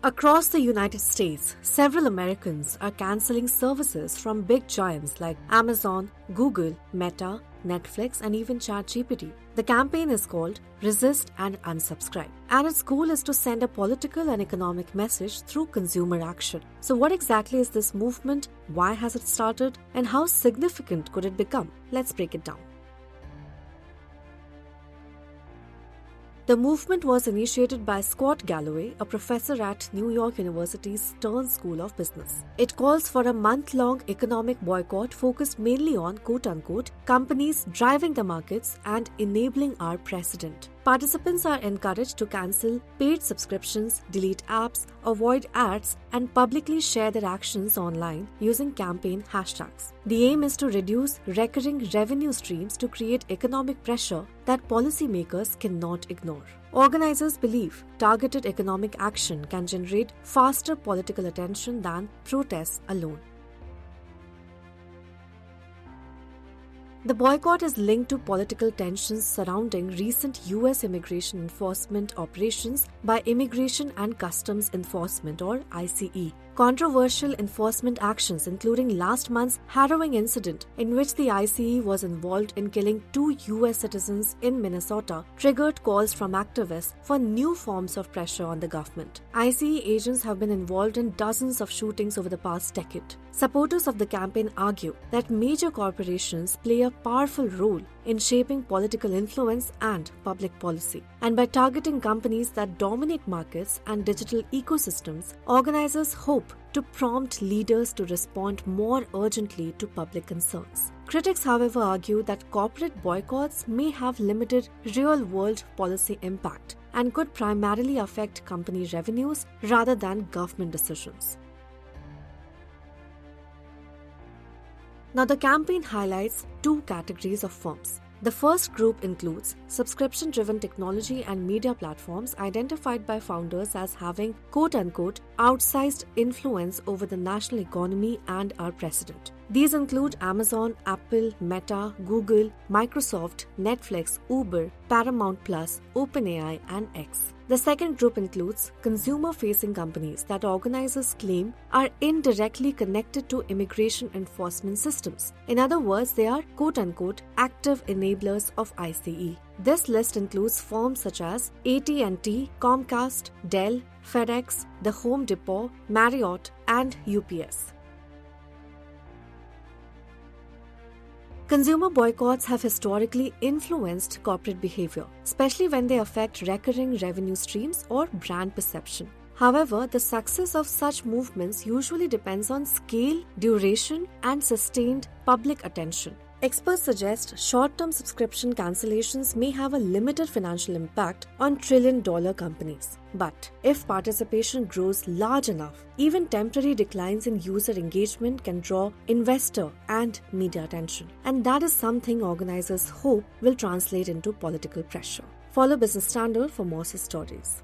Across the United States, several Americans are canceling services from big giants like Amazon, Google, Meta, Netflix, and even ChatGPT. The campaign is called Resist and Unsubscribe, and its goal is to send a political and economic message through consumer action. So what exactly is this movement? Why has it started? And how significant could it become? Let's break it down. The movement was initiated by Scott Galloway, a professor at New York University's Stern School of Business. It calls for a month-long economic boycott focused mainly on, quote-unquote, companies driving the markets and enabling our president. Participants are encouraged to cancel paid subscriptions, delete apps, avoid ads, and publicly share their actions online using campaign hashtags. The aim is to reduce recurring revenue streams to create economic pressure that policymakers cannot ignore. Organizers believe targeted economic action can generate faster political attention than protests alone. The boycott is linked to political tensions surrounding recent U.S. immigration enforcement operations by Immigration and Customs Enforcement or ICE. Controversial enforcement actions, including last month's harrowing incident in which the ICE was involved in killing 2 U.S. citizens in Minnesota, triggered calls from activists for new forms of pressure on the government. ICE agents have been involved in dozens of shootings over the past decade. Supporters of the campaign argue that major corporations play a powerful role in shaping political influence and public policy. And by targeting companies that dominate markets and digital ecosystems, organizers hope to prompt leaders to respond more urgently to public concerns. Critics, however, argue that corporate boycotts may have limited real-world policy impact and could primarily affect company revenues rather than government decisions. Now, the campaign highlights 2 categories of firms. The first group includes subscription-driven technology and media platforms identified by founders as having, quote-unquote, outsized influence over the national economy and our president. These include Amazon, Apple, Meta, Google, Microsoft, Netflix, Uber, Paramount Plus, OpenAI, and X. The second group includes consumer-facing companies that organizers claim are indirectly connected to immigration enforcement systems. In other words, they are, quote-unquote, active enablers of ICE. This list includes firms such as AT&T, Comcast, Dell, FedEx, The Home Depot, Marriott, and UPS. Consumer boycotts have historically influenced corporate behavior, especially when they affect recurring revenue streams or brand perception. However, the success of such movements usually depends on scale, duration, and sustained public attention. Experts suggest short-term subscription cancellations may have a limited financial impact on trillion-dollar companies. But if participation grows large enough, even temporary declines in user engagement can draw investor and media attention. And that is something organizers hope will translate into political pressure. Follow Business Standard for more such stories.